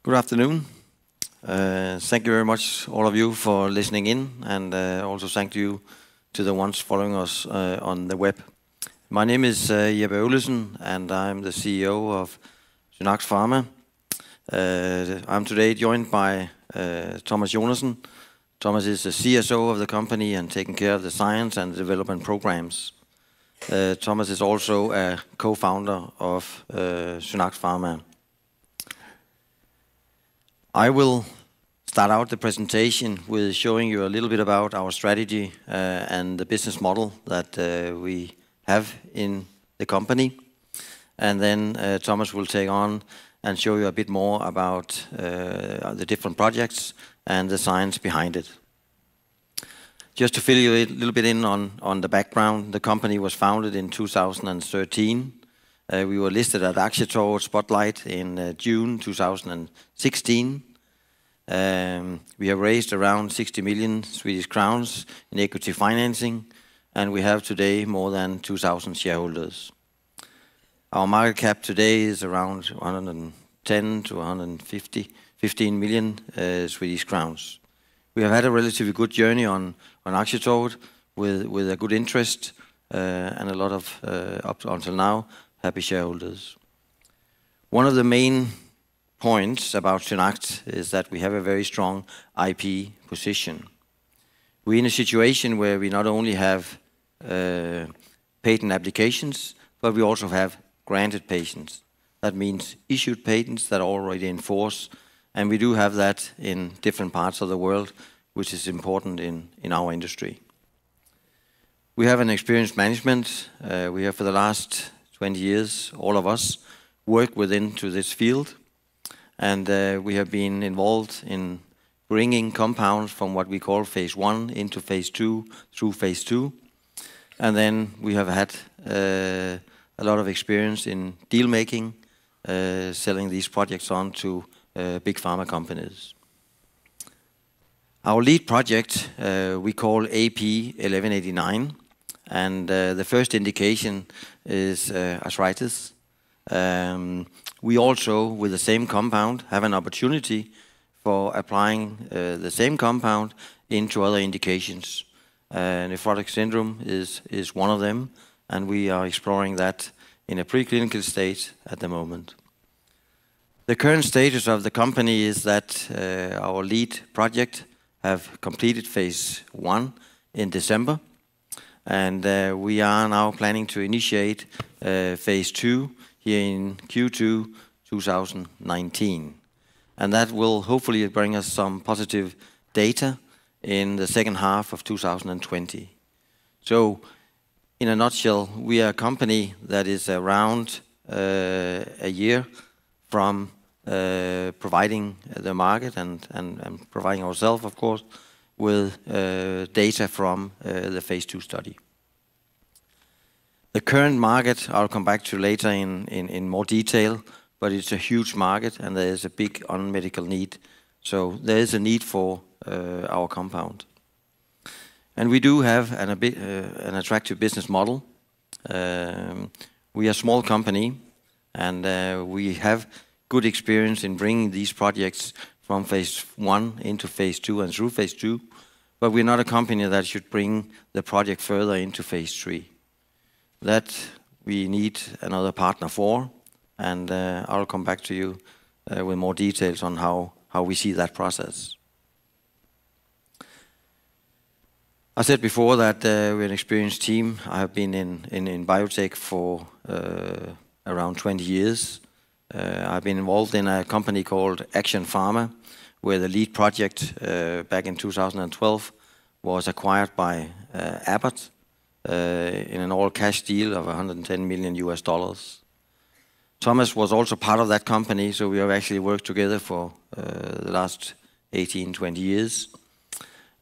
Good afternoon. Thank you very much, all of you, for listening in, and also thank you to the ones following us on the web. My name is Jeppe Øvlesen, and I'm the CEO of SynAct Pharma. I'm today joined by Thomas Jonassen. Thomas is the CSO of the company and taking care of the science and development programs. Thomas is also a co-founder of SynAct Pharma. I will start out the presentation with showing you a little bit about our strategy and the business model that we have in the company. And then Thomas will take on and show you a bit more about the different projects and the science behind it. Just to fill you a little bit in on the background, the company was founded in 2013. We were listed at Aktietorvet Spotlight in June 2016. We have raised around 60 million Swedish crowns in equity financing, and we have today more than 2,000 shareholders. Our market cap today is around 110 to 115 million Swedish crowns. We have had a relatively good journey on Aktietorvet with a good interest and a lot of, up until now, happy shareholders. One of the main points about SynAct is that we have a very strong IP position. We're in a situation where we not only have patent applications, but we also have granted patents. That means issued patents that are already in force, and we do have that in different parts of the world, which is important in our industry. We have an experienced management. We have for the last 20 years, all of us, worked within to this field. And we have been involved in bringing compounds from what we call phase 1 into phase 2 through phase 2. And then we have had a lot of experience in deal making, selling these projects on to big pharma companies. Our lead project we call AP1189, and the first indication is arthritis. We also, with the same compound, have an opportunity for applying the same compound into other indications. Nephrotic Syndrome is one of them, and we are exploring that in a preclinical state at the moment. The current status of the company is that our lead project have completed phase 1 in December, and we are now planning to initiate phase 2 here in Q2 2019. And that will hopefully bring us some positive data in the second half of 2020. So, in a nutshell, we are a company that is around a year from providing the market and providing ourselves, of course, with data from the phase 2 study. The current market, I'll come back to later in more detail, but it's a huge market and there is a big unmet medical need. So there is a need for our compound. And we do have an attractive business model. We are a small company and we have good experience in bringing these projects from phase 1 into phase 2 and through phase 2, but we're not a company that should bring the project further into phase 3. That we need another partner for, and I'll come back to you with more details on how we see that process. I said before that we're an experienced team. I have been in biotech for around 20 years. I've been involved in a company called Action Pharma, where the lead project back in 2012 was acquired by Abbott in an all-cash deal of $110 million. Thomas was also part of that company, so we have actually worked together for the last 18, 20 years.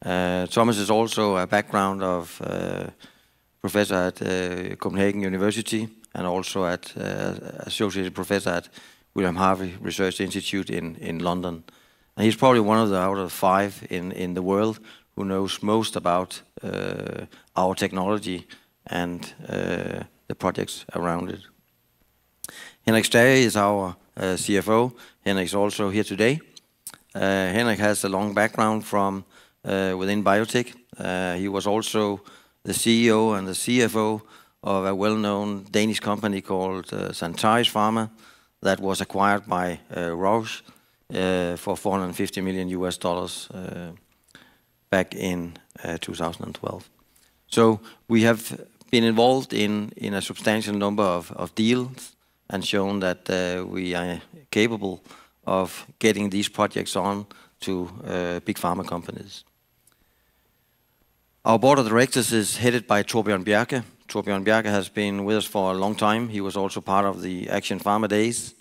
Thomas is also a background of professor at Copenhagen University and also at associated professor at William Harvey Research Institute in London. And he's probably one of the out of 5 in the world who knows most about our technology and the projects around it. Henrik Stage is our CFO. Henrik is also here today. Henrik has a long background from within biotech. He was also the CEO and the CFO of a well-known Danish company called SynAct Pharma that was acquired by Roche for $450 million back in 2012. So we have been involved in a substantial number of deals and shown that we are capable of getting these projects on to big pharma companies. Our board of directors is headed by Torbjørn Bjerke. Torbjørn Bjerke has been with us for a long time. He was also part of the Action Pharma days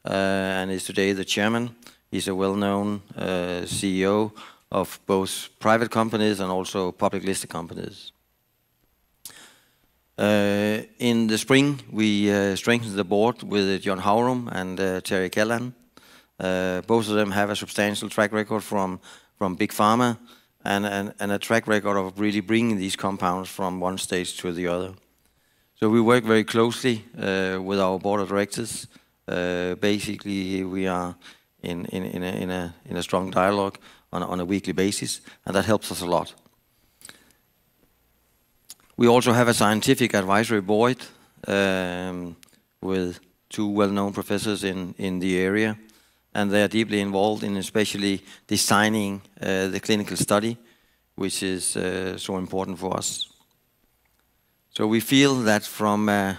and is today the chairman. He's a well-known CEO of both private companies and also public listed companies. In the spring, we strengthened the board with John Haurum and Terry Kellan. Both of them have a substantial track record from big pharma and a track record of really bringing these compounds from one stage to the other. So we work very closely with our board of directors. Basically, we are in a strong dialogue on a weekly basis, and that helps us a lot. We also have a scientific advisory board with two well-known professors in the area, and they are deeply involved in especially designing the clinical study, which is so important for us. So we feel that from a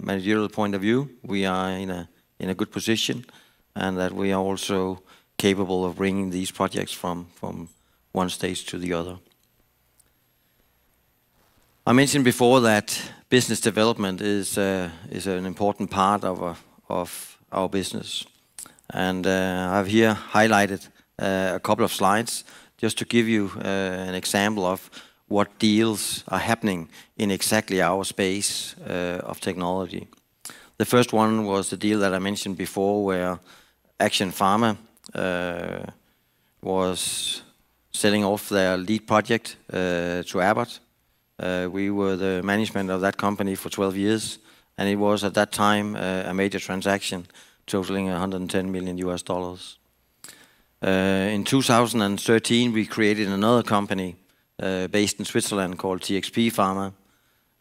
managerial point of view, we are in a good position, and that we are also capable of bringing these projects from one stage to the other. I mentioned before that business development is an important part of our business. And I've here highlighted a couple of slides just to give you an example of what deals are happening in exactly our space of technology. The first one was the deal that I mentioned before, where Action Pharma was selling off their lead project to Abbott. We were the management of that company for 12 years, and it was at that time a major transaction totaling $110 million. In 2013, we created another company based in Switzerland called TXP Pharma,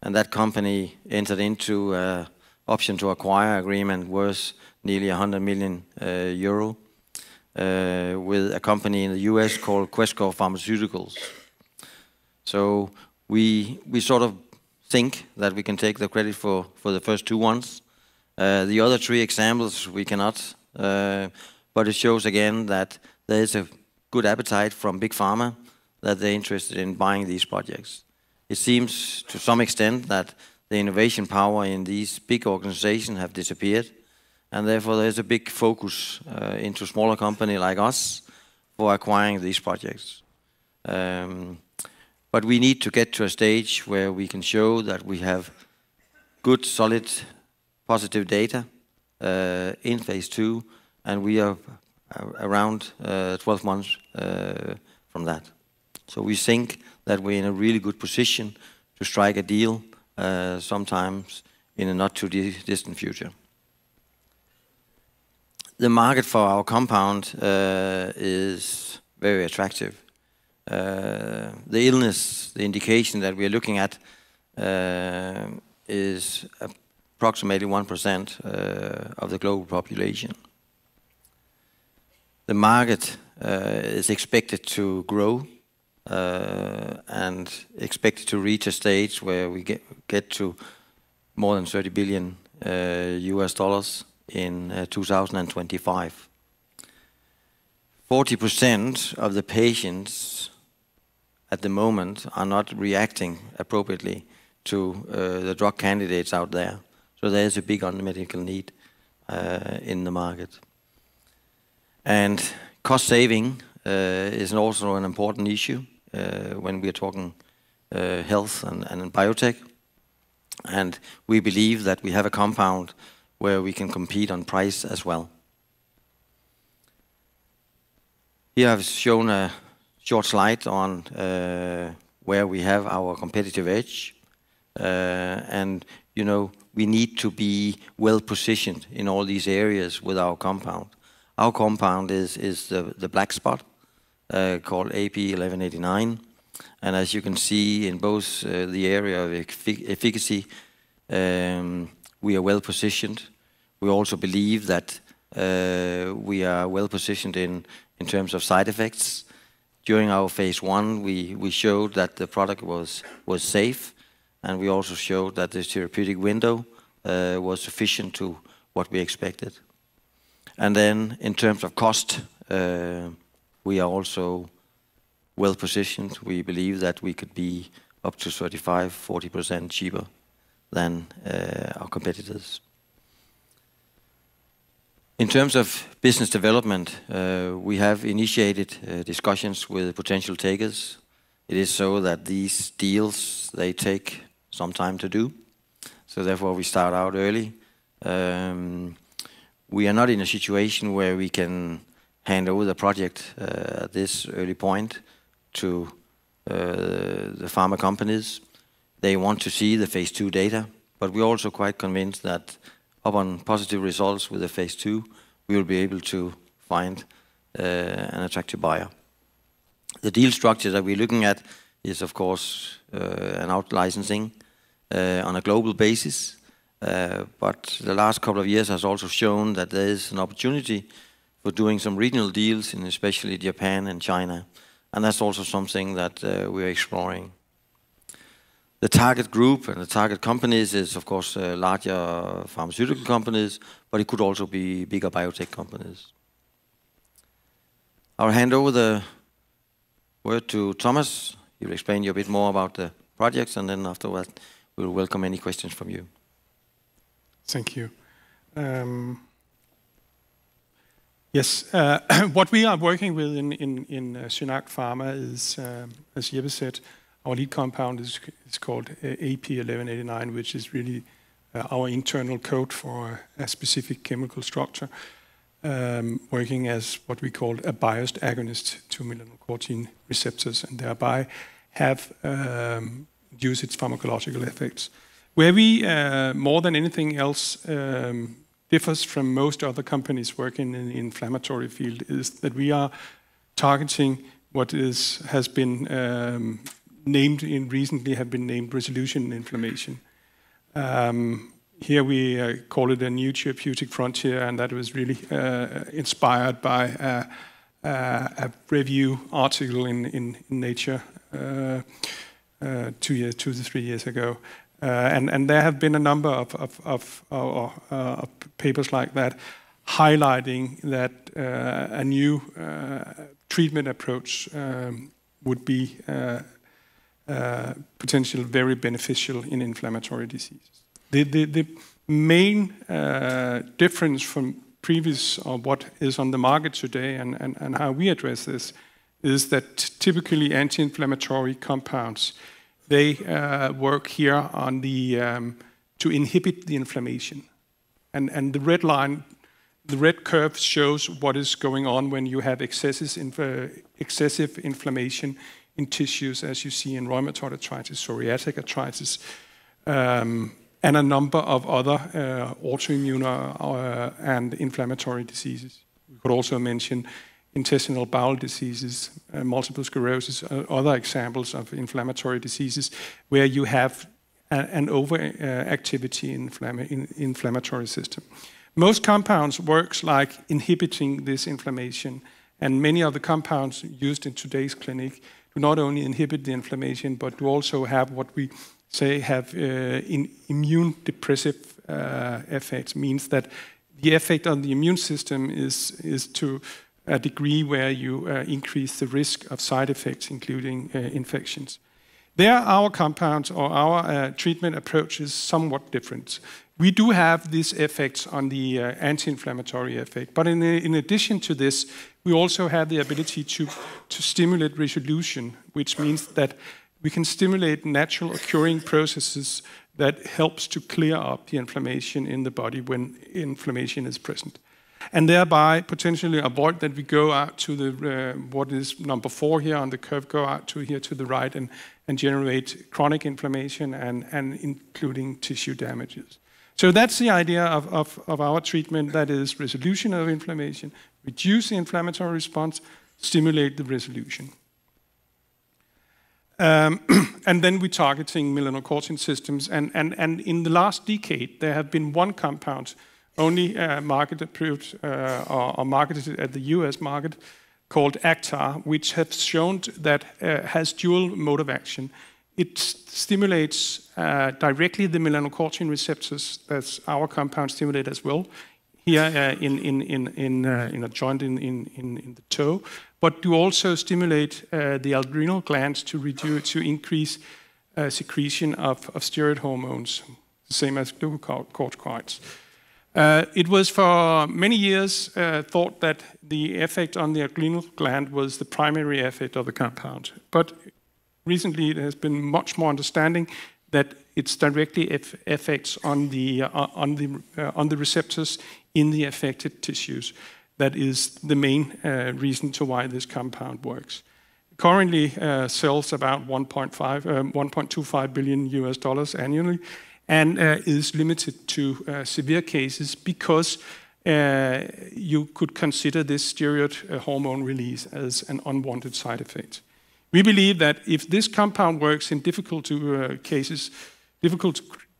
and that company entered into an option to acquire agreement worth nearly 100 million euro with a company in the US called Questcor Pharmaceuticals. So we sort of think that we can take the credit for the first two ones. The other three examples we cannot, but it shows again that there is a good appetite from big pharma that they're interested in buying these projects. It seems to some extent that the innovation power in these big organizations have disappeared, and therefore there's a big focus into a smaller company like us for acquiring these projects. But we need to get to a stage where we can show that we have good, solid, positive data in phase 2, and we are around 12 months from that. So we think that we're in a really good position to strike a deal sometimes in a not too distant future. The market for our compound is very attractive. The illness, the indication that we are looking at is approximately 1% of the global population. The market is expected to grow and expected to reach a stage where we get to more than $30 billion in 2025. 40% of the patients at the moment are not reacting appropriately to the drug candidates out there. So there is a big unmet medical need in the market. And cost saving is also an important issue when we are talking health and biotech. And we believe that we have a compound where we can compete on price as well. Here I've shown a short slide on where we have our competitive edge. And we need to be well positioned in all these areas with our compound. Our compound is the black spot called AP1189, and as you can see in both the area of efficacy, we are well positioned. We also believe that we are well positioned in terms of side effects. During our phase 1, we showed that the product was safe, and we also showed that the therapeutic window was sufficient to what we expected. And then in terms of cost, we are also well positioned. We believe that we could be up to 35–40% cheaper than our competitors. In terms of business development, we have initiated discussions with potential takers. It is so that these deals, they take some time to do, so therefore we start out early. We are not in a situation where we can hand over the project at this early point to the pharma companies. They want to see the phase 2 data, but we're also quite convinced that upon positive results with the phase 2, we will be able to find an attractive buyer. The deal structure that we're looking at is, of course, an out-licensing on a global basis. But the last couple of years has also shown that there is an opportunity for doing some regional deals in especially Japan and China. And that's also something that we're exploring. The target group and the target companies is, of course, larger pharmaceutical companies, but it could also be bigger biotech companies. I'll hand over the word to Thomas. He will explain you a bit more about the projects, and then after that, we'll welcome any questions from you. Thank you. Yes, what we are working with in SynAct Pharma is, as Jeppe said, our lead compound is called AP1189, which is really our internal code for a specific chemical structure, working as what we call a biased agonist to melanocortin receptors, and thereby have reduced its pharmacological effects. Where we, more than anything else, differs from most other companies working in the inflammatory field is that we are targeting what has been recently have been named resolution inflammation. Here we call it a new therapeutic frontier, and that was really inspired by a review article in Nature 2 to 3 years ago. And there have been a number of papers like that highlighting that a new treatment approach would be potentially very beneficial in inflammatory diseases. The main difference from previous or what is on the market today and how we address this is that typically anti-inflammatory compounds, they work here on the to inhibit the inflammation, and the red line, the red curve shows what is going on when you have excessive inflammation in tissues, as you see in rheumatoid arthritis, psoriatic arthritis, and a number of other autoimmune and inflammatory diseases. We could also mention intestinal bowel diseases, multiple sclerosis, other examples of inflammatory diseases where you have an overactivity in inflammatory system. Most compounds works like inhibiting this inflammation, and many of the compounds used in today's clinic do not only inhibit the inflammation, but do also have what we say have immune depressive effects. Means that the effect on the immune system is to a degree where you increase the risk of side effects, including infections. There, our compounds or our treatment approach is somewhat different. We do have these effects on the anti-inflammatory effect, but in addition to this, we also have the ability to stimulate resolution, which means that we can stimulate natural occurring processes that helps to clear up the inflammation in the body when inflammation is present. and thereby potentially avoid that we go out to the, what is number 4 here on the curve, go out to here to the right and generate chronic inflammation and including tissue damages. So that's the idea of our treatment, that is resolution of inflammation, reduce the inflammatory response, stimulate the resolution. And then we're targeting melanocortin systems. And in the last decade, there have been one compound only market approved or marketed at the US market called Actar, which has shown that has dual mode of action. It stimulates directly the melanocortin receptors, as our compound stimulate as well, here in a joint in the toe, but do also stimulate the adrenal glands to increase secretion of steroid hormones, the same as glucocorticoids. It was for many years thought that the effect on the adrenal gland was the primary effect of the compound, but recently there has been much more understanding that it's directly effects on the receptors in the affected tissues. That is the main reason to why this compound works. Currently sells about $1.25 billion US annually, and is limited to severe cases because you could consider this steroid hormone release as an unwanted side effect. We believe that if this compound works in difficult to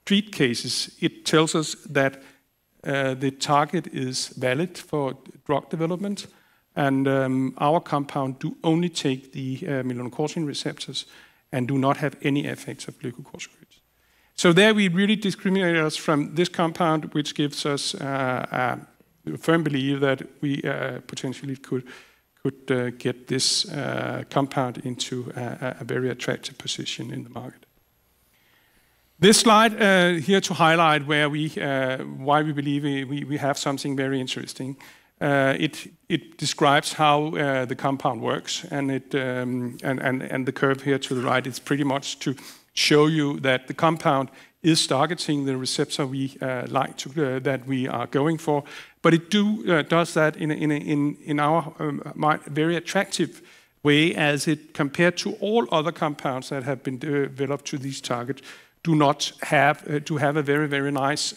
treat cases, it tells us that the target is valid for drug development, and our compound do only take the melanocortin receptors and do not have any effects of glucocorticoids. So there we really discriminate us from this compound, which gives us a firm belief that we potentially could get this compound into a very attractive position in the market. This slide here to highlight why we believe we have something very interesting. It describes how the compound works, and the curve here to the right is pretty much to show you that the compound is targeting the receptor we that we are going for, but it does that in our very attractive way, as it compared to all other compounds that have been developed to these targets, do not have a very nice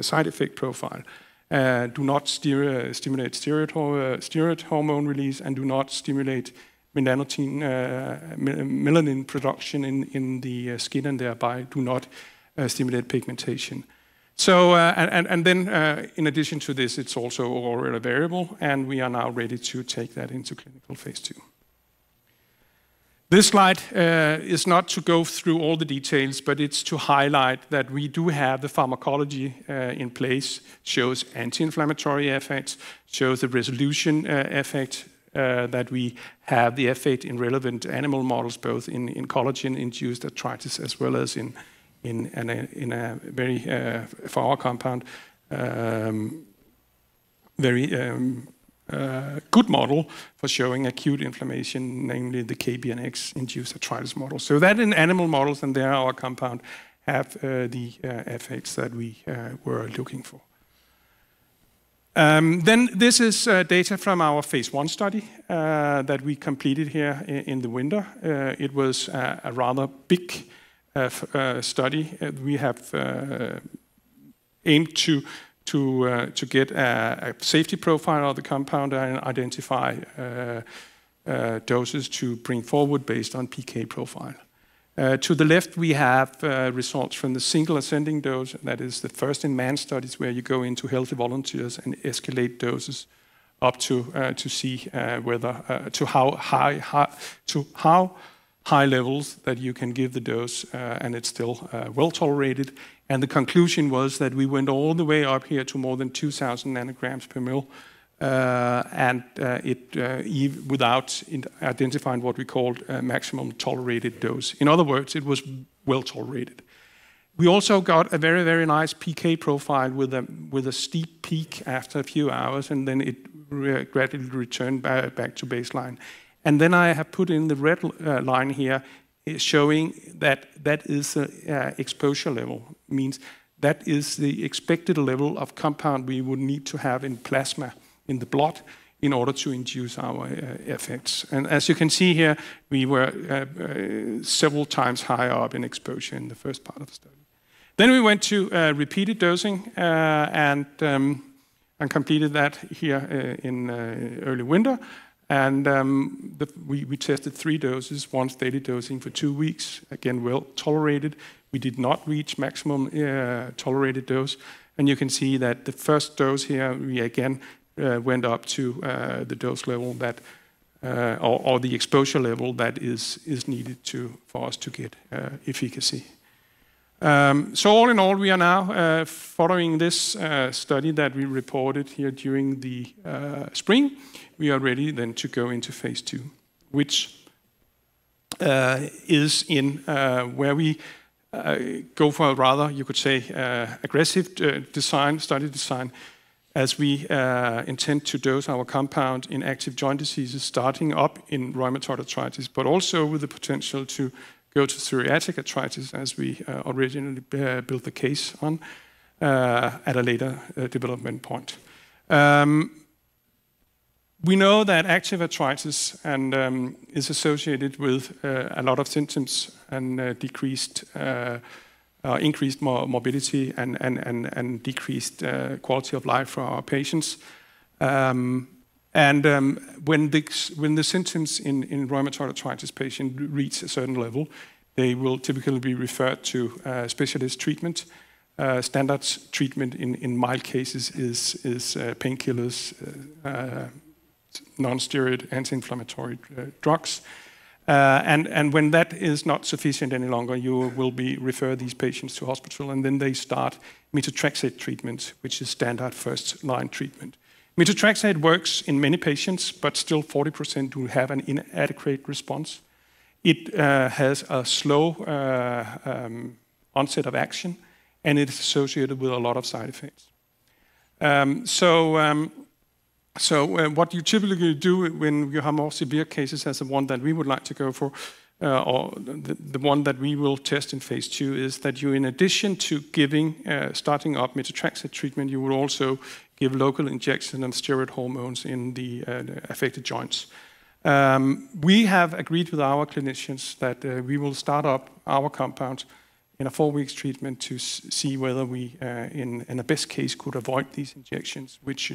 side effect profile. Do not stimulate steroid hormone release, and do not stimulate melanin production in the skin, and thereby do not stimulate pigmentation. So, and then in addition to this, it's also orally variable, and we are now ready to take that into clinical phase 2. This slide is not to go through all the details, but it's to highlight that we do have the pharmacology in place, shows anti-inflammatory effects, shows the resolution effect, that we have the effect in relevant animal models, both in collagen-induced arthritis as well as in a very, for our compound, very good model for showing acute inflammation, namely the KBNX-induced arthritis model. So that in animal models, and there our compound have the effects that we were looking for. Then this is data from our phase 1 study that we completed here in the winter. It was a rather big study. We have aimed to get a safety profile of the compound and identify doses to bring forward based on PK profile. To the left, we have results from the single ascending dose. That is the first-in-man studies where you go into healthy volunteers and escalate doses up to see whether to how high levels that you can give the dose, and it's still well tolerated. And the conclusion was that we went all the way up here to more than 2,000 nanograms per mil, and without identifying what we called a maximum tolerated dose. In other words, it was well tolerated. We also got a very, very nice PK profile with a steep peak after a few hours, and then it gradually returned back to baseline. And then I have put in the red line here, showing that is exposure level, means that is the expected level of compound we would need to have in plasma, in the blood, in order to induce our effects. And as you can see here, we were several times higher up in exposure in the first part of the study. Then we went to repeated dosing and completed that here in early winter. And we tested 3 doses, once daily dosing for 2 weeks. Again, well tolerated. We did not reach maximum tolerated dose. And you can see that the first dose here, we again went up to the dose level that, or the exposure level that is needed for us to get efficacy. So all in all, we are now following this study that we reported here during the spring. We are ready then to go into phase 2, which is in where we go for a rather, you could say, aggressive study design, as we intend to dose our compound in active joint diseases, starting up in rheumatoid arthritis, but also with the potential to go to psoriatic arthritis, as we originally built the case on at a later development point. We know that active arthritis is associated with a lot of symptoms and increased morbidity and decreased quality of life for our patients. When the symptoms in rheumatoid arthritis patients reach a certain level, they will typically be referred to specialist treatment. Standard treatment in mild cases is painkillers, non-steroid anti-inflammatory drugs. And when that is not sufficient any longer, you will refer these patients to hospital, and then they start methotrexate treatment, which is standard first-line treatment. Methotrexate works in many patients, but still 40% will have an inadequate response. It has a slow onset of action, and it is associated with a lot of side effects. So what you typically do when you have more severe cases, as the one that we would like to go for, or the one that we will test in phase 2, is that you, in addition to starting up methotrexate treatment, you will also give local injection of steroid hormones in the affected joints. We have agreed with our clinicians that we will start up our compound in a 4-week treatment to see whether we, in a best case, could avoid these injections, which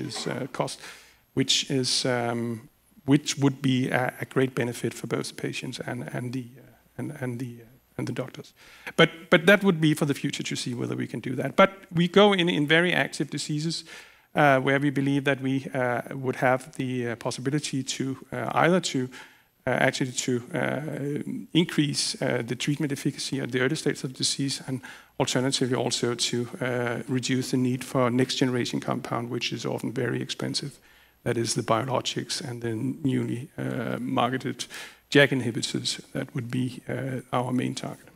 would be a great benefit for both the patients and the doctors. But that would be for the future to see whether we can do that. But we go in very active diseases where we believe that we would have the possibility to either to increase the treatment efficacy at the early stages of disease, and alternatively also to reduce the need for next generation compound, which is often very expensive. That is the biologics and the newly marketed JAK inhibitors. That would be our main target.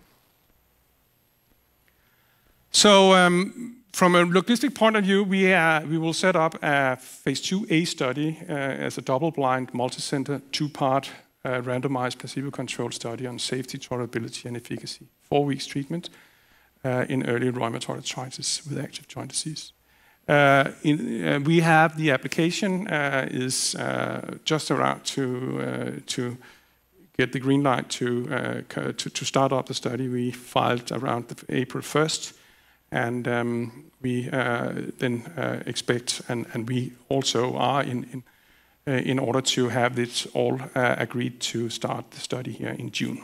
So from a logistic point of view, we will set up a phase 2A study as a double-blind, multi-center, 2-part randomized placebo-controlled study on safety, tolerability, and efficacy. 4 weeks treatment in early rheumatoid arthritis with active joint disease. We have the application is just around to get the green light to start up the study. We filed around April 1st, and we then expect, and we also are in order to have this all agreed to start the study here in June.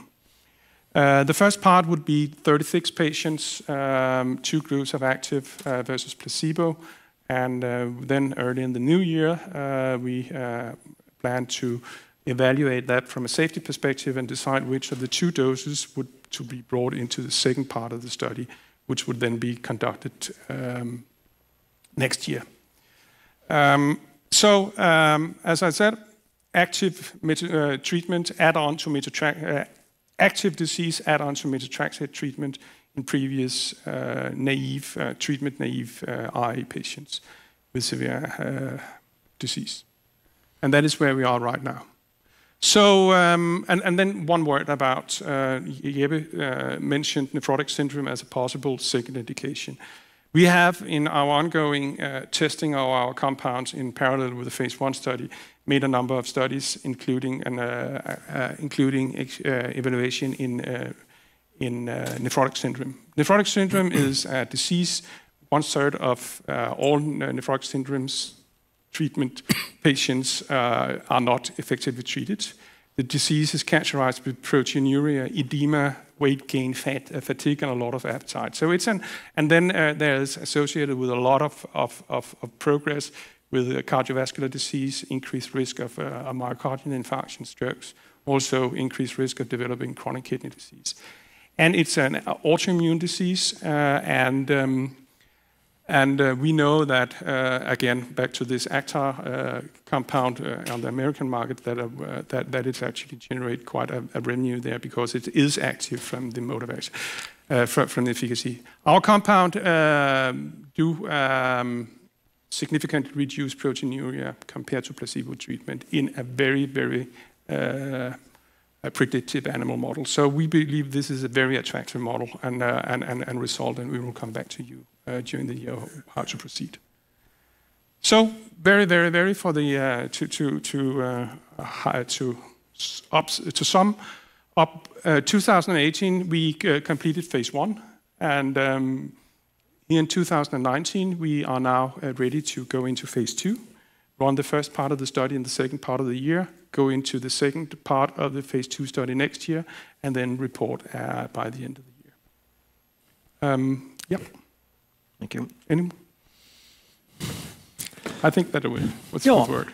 The first part would be 36 patients, 2 groups of active versus placebo, and then early in the new year, we plan to evaluate that from a safety perspective and decide which of the 2 doses would to be brought into the second part of the study, which would then be conducted next year. As I said, active treatment add-on to active disease add-on to methotrexate treatment in previous treatment-naive RA patients with severe disease. And that is where we are right now. So, and then one word about, Jeppe mentioned nephrotic syndrome as a possible second indication. We have, in our ongoing testing of our compounds in parallel with the phase 1 study, made a number of studies, including evaluation in nephrotic syndrome. Nephrotic syndrome is a disease. 1/3 of all nephrotic syndromes treatment patients are not effectively treated. The disease is characterized with proteinuria, edema, weight gain, fatigue, and a lot of appetite. So it's and then there's associated with a lot of progress with cardiovascular disease, increased risk of myocardial infarction, strokes, also increased risk of developing chronic kidney disease. And it's an autoimmune disease, and we know that, again, back to this Actar compound on the American market, that it's actually generate quite a revenue there because it is active from the mode of action, from the efficacy. Our compound do significantly reduce proteinuria compared to placebo treatment in a very, very predictive animal model. So we believe this is a very attractive model and result, and we will come back to you during the year how to proceed. So very for the to sum up, 2018 we completed phase 1, and here in 2019 we are now ready to go into phase 2. Run the first part of the study in the second part of the year, go into the second part of the phase 2 study next year, and then report by the end of the year. Yep. Thank you. I think that was the word.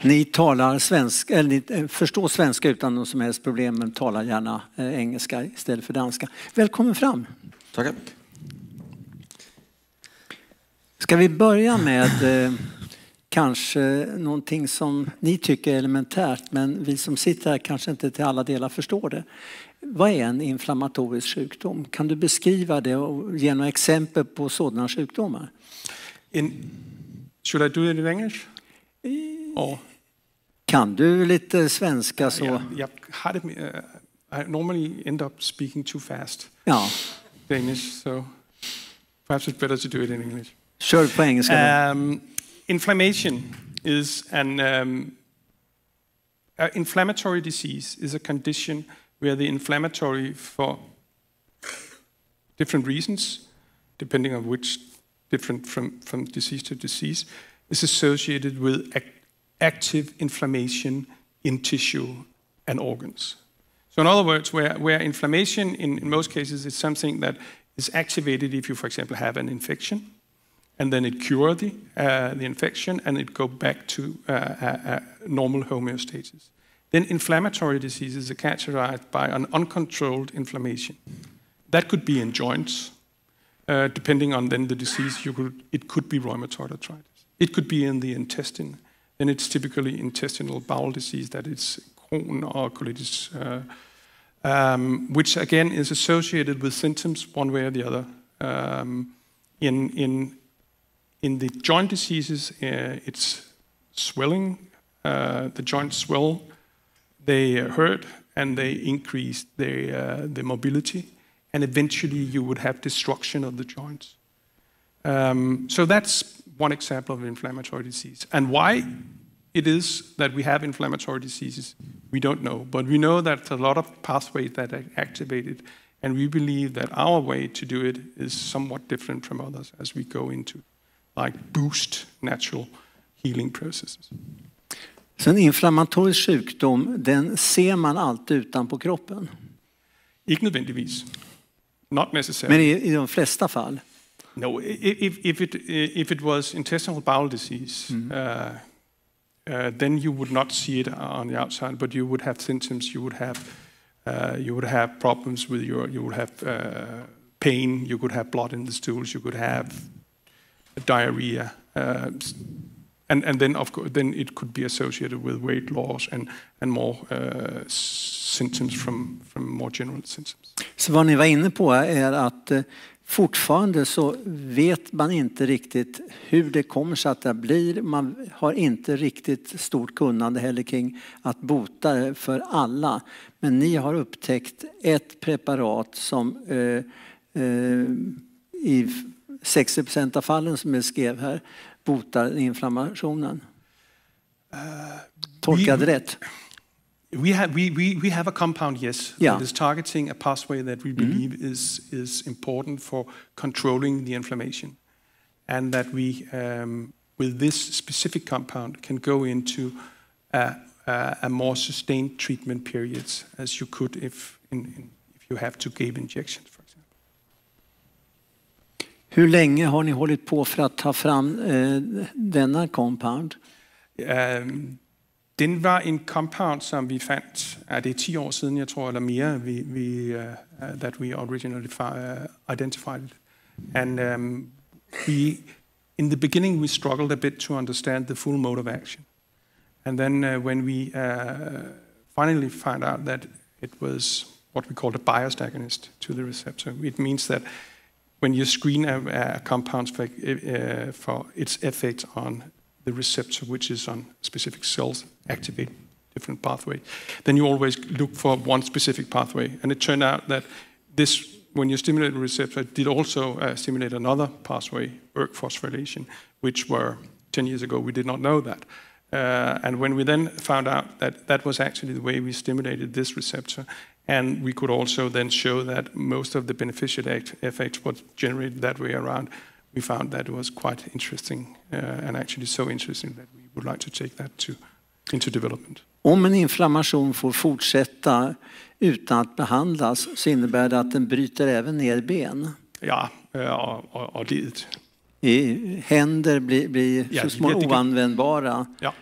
Ni talar svenska, eller ni förstår svenska utan någon som helst problem, men talar gärna engelska istället för danska. Välkommen fram. Tack. Ska vi börja med kanske någonting som ni tycker är elementärt, men vi som sitter här kanske inte till alla delar förstår det. Vad är en inflammatorisk sjukdom? Kan du beskriva det och ge några exempel på sådana sjukdomar? Should I do it in English? Kan du lite svenska så? I normally end up speaking too fast. Ja. Danish, so perhaps it's better to do it in English. Kör på engelska. Inflammation is an inflammatory disease is a condition where the inflammatory, for different reasons, depending on which different from disease to disease, is associated with active inflammation in tissue and organs. So in other words, where inflammation in most cases is something that is activated if you, for example, have an infection, and then it cures the infection and it go back to normal homeostasis. Then inflammatory diseases are characterized by an uncontrolled inflammation. That could be in joints, depending on then the disease. It could be rheumatoid arthritis. It could be in the intestine. Then it's typically intestinal bowel disease, that is Crohn or colitis, which again is associated with symptoms one way or the other. In the joint diseases, it's swelling. The joints swell. They hurt and they increase the mobility, and eventually you would have destruction of the joints. So that's one example of inflammatory disease. And why it is that we have inflammatory diseases, we don't know. But we know that a lot of pathways that are activated, and we believe that our way to do it is somewhat different from others as we go into boost natural healing processes. Så en inflammatorisk sjukdom, den ser man alltid utanpå kroppen? Ikke nødvendigvis. Not necessarily. Men i de flesta fall? No, if it was intestinal bowel disease, then you would not see it on the outside, but you would have symptoms. You would have problems with you would have pain. You could have blood in the stools. You could have diarrhea. And then, of course, then it could be associated with weight loss and more symptoms from more general symptoms. Så vad ni var inne på är att fortfarande så vet man inte riktigt hur det kommer sig att det blir. Man har inte riktigt stort kunnande heller kring att bota för alla. Men ni har upptäckt ett preparat som 60% av fallen som jag skrev här botar inflammationen. Tolkade rätt? We have a compound, yes, that is targeting a pathway that we believe is important for controlling the inflammation. And that we, with this specific compound, can go into a more sustained treatment periods as you could if you have to give injections, for example. Hur länge har ni hållit på för att ta fram denna compound? Den var en compound som vi fandt, det 10 år siden, jeg tror, eller mere, that we originally identified it. And in the beginning we struggled a bit to understand the full mode of action. And then when we finally found out that it was what we called a biased agonist to the receptor, it means that when you screen a compound for its effect on the receptor, which is on specific cells, activate different pathway, then you always look for one specific pathway. And it turned out that this, when you stimulate the receptor, it did also stimulate another pathway, ERK phosphorylation, which were 10 years ago, we did not know that. And when we then found out that that was actually the way we stimulated this receptor, and we could also then show that most of the beneficial effects was generated that way around, we found that it was quite interesting, and actually so interesting that we would like to take that into development. Om en inflammation får fortsätta utan att behandlas så innebär det att den bryter även ner ben. Ja, och ledet. Händer blir så små oanvändbara. Ja.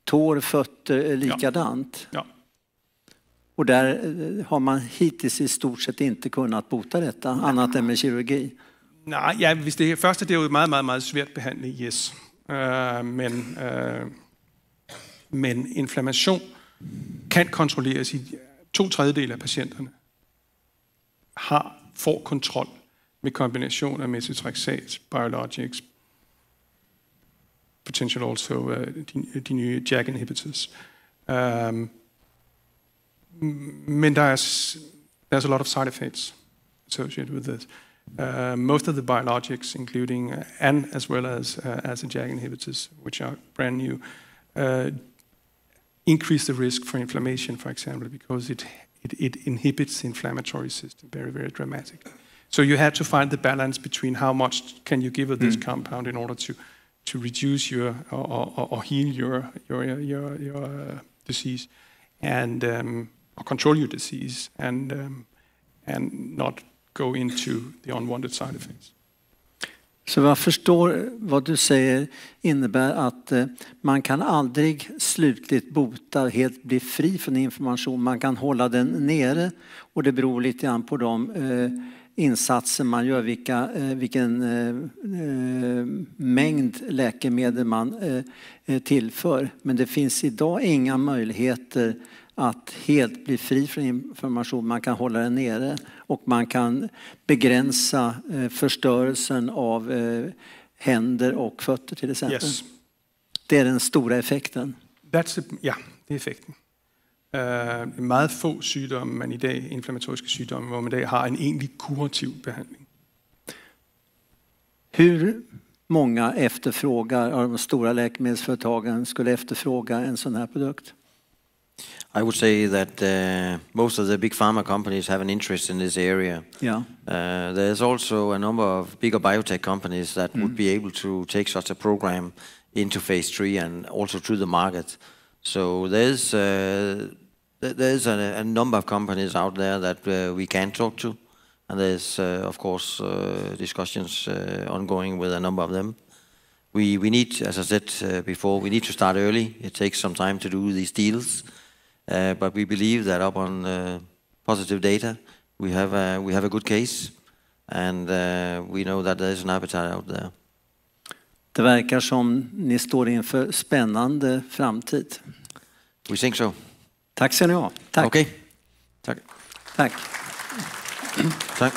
Tår, fötter likadant. Ja. Och där har man hittills i stort sett inte kunnat bota detta annat än med kirurgi. Nej, ja, hvis det første det er jo meget, meget, meget svært behandling, yes. Men inflammation kan kontrolleres i 2/3 af patienterne. Får kontrol med kombination af methotrexat, biologics, potential also de nye JAK inhibitors. Men there's a lot of side effects associated with this. Most of the biologics, including and as well as the JAK inhibitors, which are brand new, increase the risk for inflammation, for example, because it inhibits the inflammatory system very, very dramatically. So you have to find the balance between how much can you give of this compound in order to reduce your or heal your disease, and or control your disease, and not go into the unwanted side effects. Så jag förstår vad du säger innebär att man kan aldrig slutligt bota, helt bli fri från inflammation. Man kan hålla den nere, och det beror lite grann på de insatser man gör, vilken mängd läkemedel man tillför. Men det finns idag inga möjligheter att helt bli fri från inflammation. Man kan hålla den nere och man kan begränsa förstörelsen av händer och fötter till exempel. Yes. Det är den stora effekten. Ja, det er effekten. Meget få sygdomme, man i dag, inflammatoriske sygdomme, hvor man i dag har en egentlig kurativ behandling. Hur många efterfrågar av de stora läkemedelsföretagen skulle efterfråga en sån här produkt? I would say that most of the big pharma companies have an interest in this area. Yeah. There's also a number of bigger biotech companies that would be able to take such a program into phase 3 and also to the market. So there's a number of companies out there that we can talk to, and there's of course discussions ongoing with a number of them. We need, as I said before, we need to start early. It takes some time to do these deals. But we believe that upon positive data, we have a good case, and we know that there is an appetite out there. Det verkar som ni står inför spännande framtid. We think so. Tack ska ni ha. Tack. Okay. Tack. Tack. Tack.